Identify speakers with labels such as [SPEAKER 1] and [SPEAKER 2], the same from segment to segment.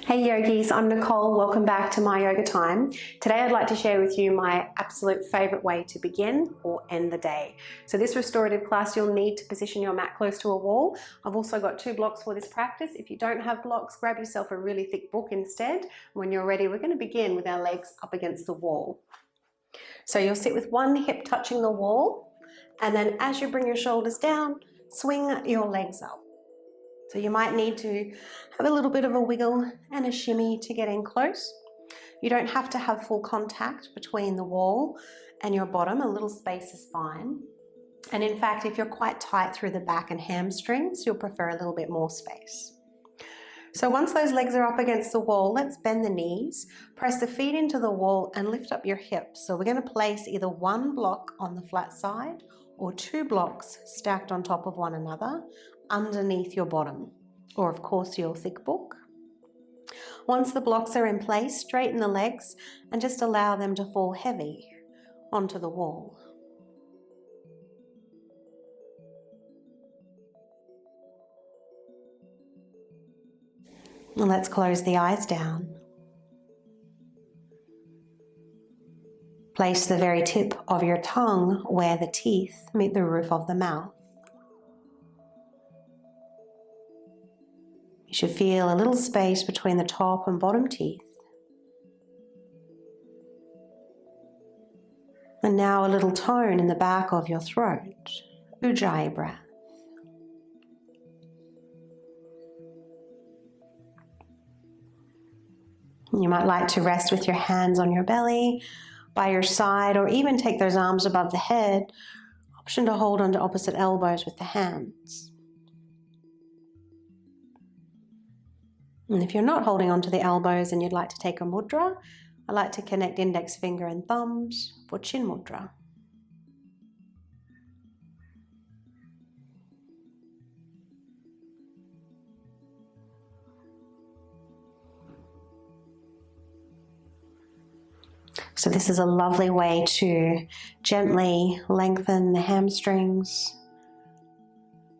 [SPEAKER 1] Hey yogis, I'm Nicole. Welcome back to My Yoga Time. Today I'd like to share with you my absolute favorite way to begin or end the day. So this restorative class, you'll need to position your mat close to a wall. I've also got 2 blocks for this practice. If you don't have blocks, grab yourself a really thick book instead. When you're ready, we're going to begin with our legs up against the wall. So you'll sit with one hip touching the wall, and then as you bring your shoulders down, swing your legs up. So you might need to have a little bit of a wiggle and a shimmy to get in close. You don't have to have full contact between the wall and your bottom. A little space is fine. And in fact, if you're quite tight through the back and hamstrings, you'll prefer a little bit more space. So once those legs are up against the wall, let's bend the knees, press the feet into the wall and lift up your hips. So we're going to place either one block on the flat side or 2 blocks stacked on top of one another underneath your bottom, or of course your thick book. Once the blocks are in place, straighten the legs and just allow them to fall heavy onto the wall. And let's close the eyes down. Place the very tip of your tongue where the teeth meet the roof of the mouth. You should feel a little space between the top and bottom teeth. And now a little tone in the back of your throat, Ujjayi breath. You might like to rest with your hands on your belly, by your side, or even take those arms above the head. Option to hold onto opposite elbows with the hands. And if you're not holding onto the elbows and you'd like to take a mudra, I like to connect index finger and thumbs for chin mudra. So this is a lovely way to gently lengthen the hamstrings,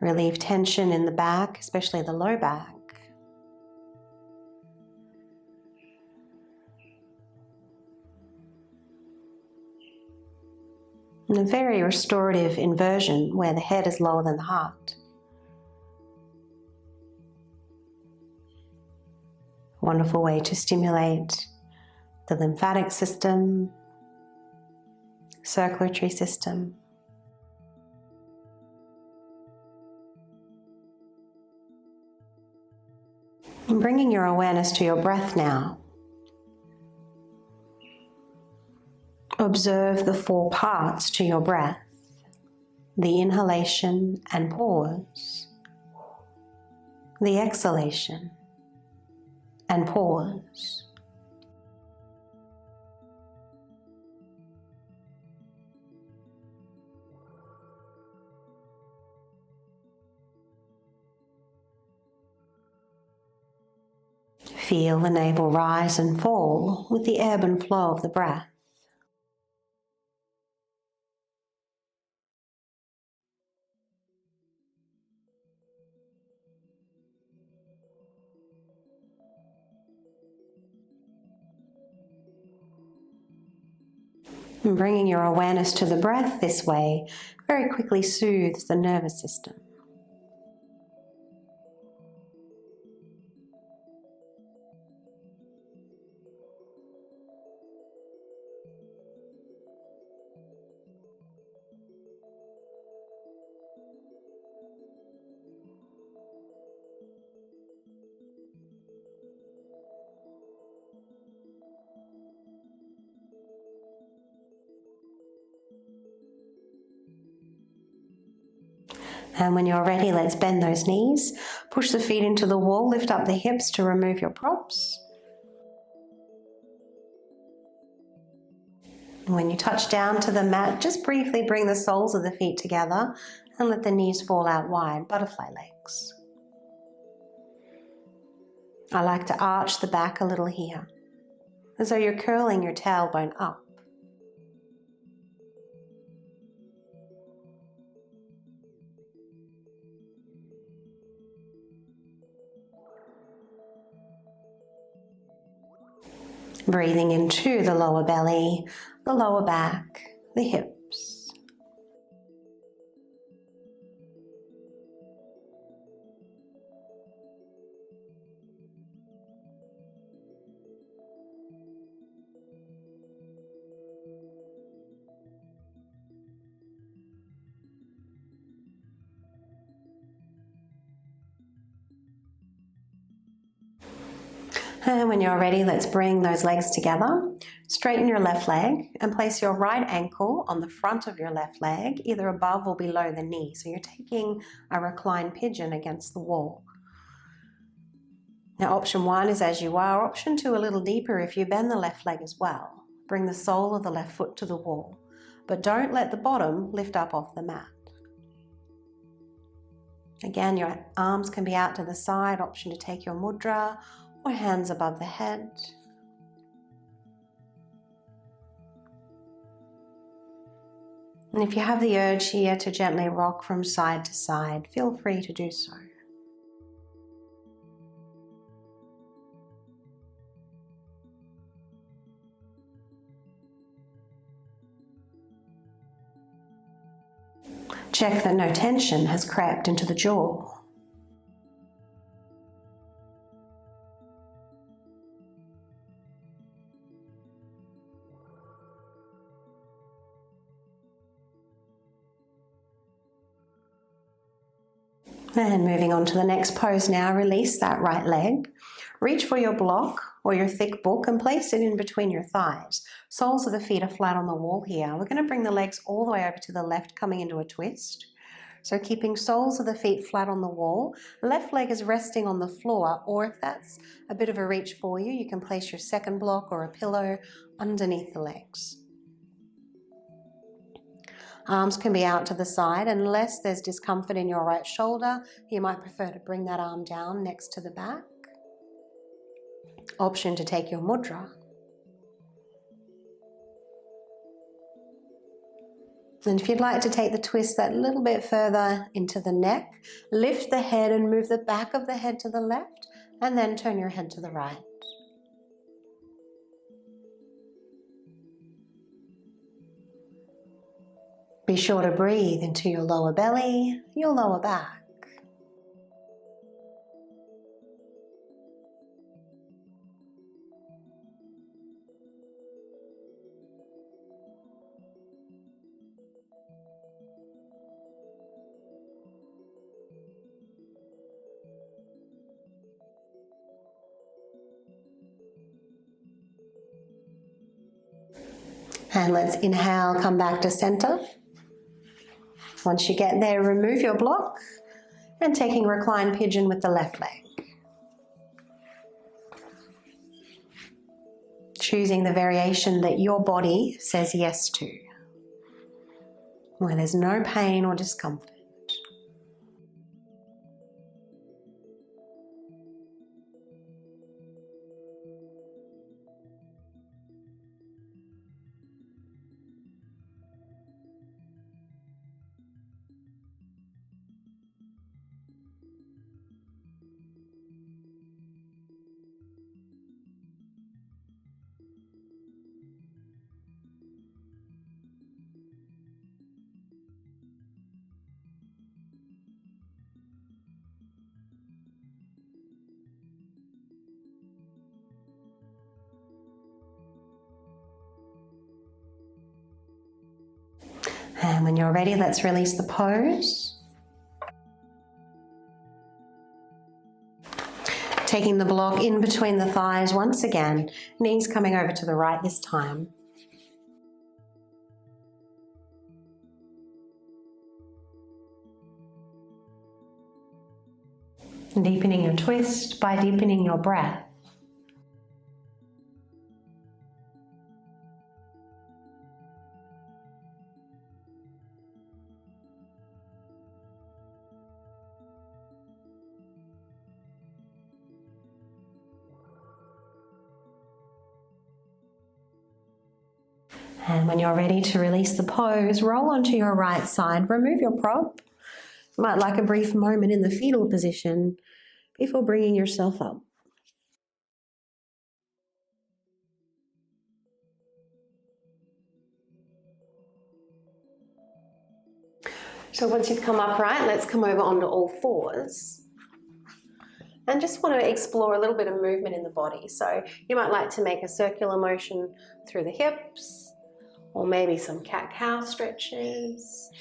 [SPEAKER 1] relieve tension in the back, especially the low back. And a very restorative inversion where the head is lower than the heart. Wonderful way to stimulate the lymphatic system, circulatory system. And bringing your awareness to your breath now. Observe the 4 parts to your breath, the inhalation and pause, the exhalation and pause. Feel the navel rise and fall with the ebb and flow of the breath. And bringing your awareness to the breath this way very quickly soothes the nervous system. And when you're ready, let's bend those knees. Push the feet into the wall, lift up the hips to remove your props. When you touch down to the mat, just briefly bring the soles of the feet together and let the knees fall out wide, butterfly legs. I like to arch the back a little here, as though you're curling your tailbone up. Breathing into the lower belly, the lower back, the hips. And when you're ready, let's bring those legs together. Straighten your left leg and place your right ankle on the front of your left leg, either above or below the knee. So you're taking a reclined pigeon against the wall. Now, option 1 is as you are. Option 2, a little deeper if you bend the left leg as well. Bring the sole of the left foot to the wall, but don't let the bottom lift up off the mat. Again, your arms can be out to the side. Option to take your mudra or hands above the head. And if you have the urge here to gently rock from side to side, feel free to do so. Check that no tension has crept into the jaw. And moving on to the next pose now, release that right leg. Reach for your block or your thick book and place it in between your thighs. Soles of the feet are flat on the wall here. We're going to bring the legs all the way over to the left, coming into a twist. So keeping soles of the feet flat on the wall, left leg is resting on the floor, or if that's a bit of a reach for you, you can place your second block or a pillow underneath the legs. Arms can be out to the side unless there's discomfort in your right shoulder. You might prefer to bring that arm down next to the back. Option to take your mudra. And if you'd like to take the twist that little bit further into the neck, lift the head and move the back of the head to the left, and then turn your head to the right. Be sure to breathe into your lower belly, your lower back. And let's inhale, come back to center. Once you get there, remove your block and taking reclined pigeon with the left leg. Choosing the variation that your body says yes to, where there's no pain or discomfort. And when you're ready, let's release the pose. Taking the block in between the thighs once again, knees coming over to the right this time. Deepening your twist by deepening your breath. And when you're ready to release the pose, roll onto your right side, remove your prop. You might like a brief moment in the fetal position before bringing yourself up. So once you've come upright, let's come over onto all fours. And just want to explore a little bit of movement in the body. So you might like to make a circular motion through the hips, or maybe some cat-cow stretches.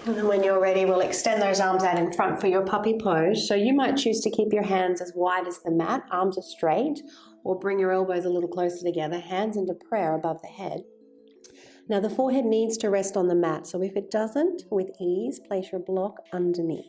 [SPEAKER 1] And then when you're ready, we'll extend those arms out in front for your puppy pose. So you might choose to keep your hands as wide as the mat, arms are straight, or bring your elbows a little closer together, hands into prayer above the head. Now the forehead needs to rest on the mat, so if it doesn't, with ease, place your block underneath.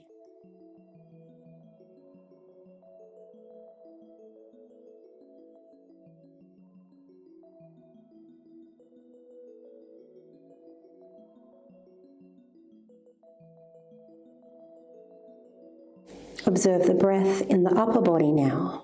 [SPEAKER 1] Observe the breath in the upper body now.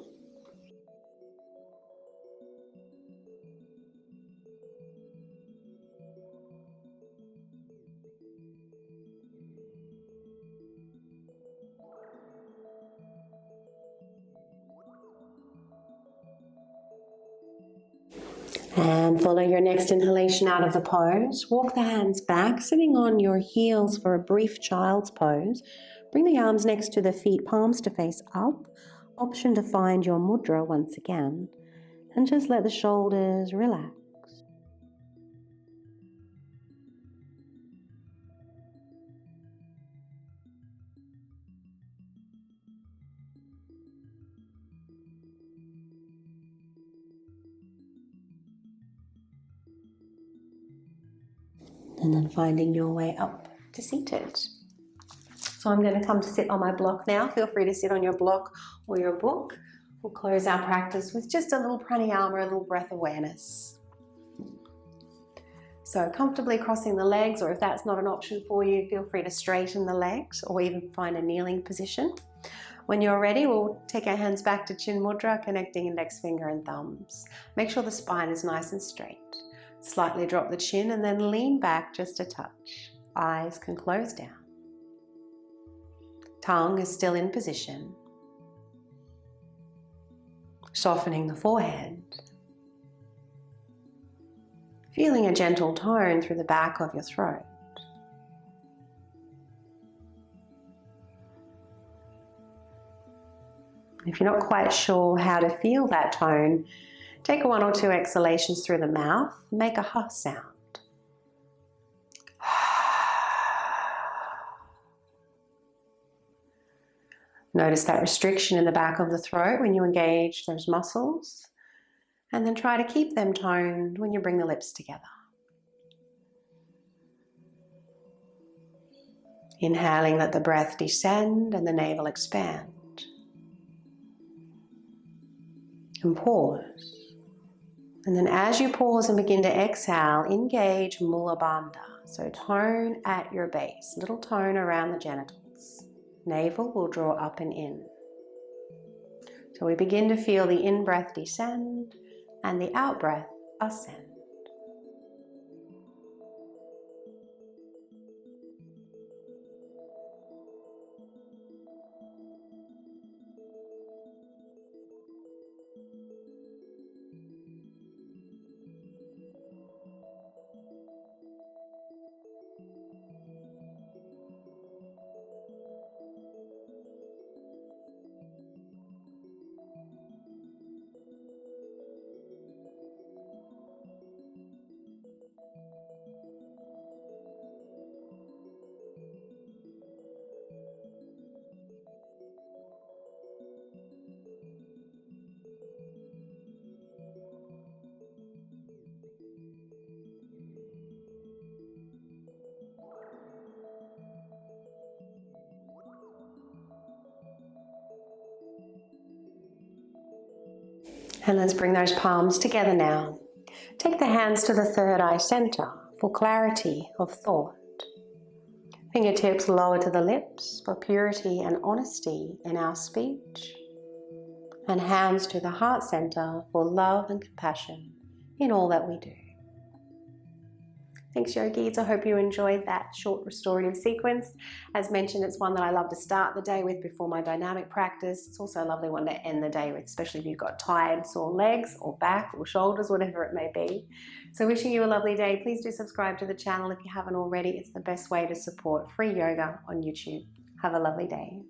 [SPEAKER 1] And follow your next inhalation out of the pose. Walk the hands back, sitting on your heels for a brief child's pose. Bring the arms next to the feet, palms to face up. Option to find your mudra once again. And just let the shoulders relax. And then finding your way up to seated. So I'm going to come to sit on my block now. Feel free to sit on your block or your book. We'll close our practice with just a little pranayama, a little breath awareness. So comfortably crossing the legs, or if that's not an option for you, feel free to straighten the legs or even find a kneeling position. When you're ready, we'll take our hands back to chin mudra, connecting index finger and thumbs. Make sure the spine is nice and straight. Slightly drop the chin and then lean back just a touch. Eyes can close down. Tongue is still in position. Softening the forehead. Feeling a gentle tone through the back of your throat. If you're not quite sure how to feel that tone, take 1 or 2 exhalations through the mouth. Make a huh sound. Notice that restriction in the back of the throat when you engage those muscles, and then try to keep them toned when you bring the lips together. Inhaling, let the breath descend and the navel expand. And pause. And then as you pause and begin to exhale, engage Mula Bandha. So tone at your base, little tone around the genitals. Navel will draw up and in. So we begin to feel the in-breath descend and the out-breath ascend. And let's bring those palms together now. Take the hands to the third eye center for clarity of thought. Fingertips lower to the lips for purity and honesty in our speech. And hands to the heart center for love and compassion in all that we do. Thanks, yogis. I hope you enjoyed that short restorative sequence. As mentioned, it's one that I love to start the day with before my dynamic practice. It's also a lovely one to end the day with, especially if you've got tired, sore legs or back or shoulders, whatever it may be. So wishing you a lovely day. Please do subscribe to the channel if you haven't already. It's the best way to support free yoga on YouTube. Have a lovely day.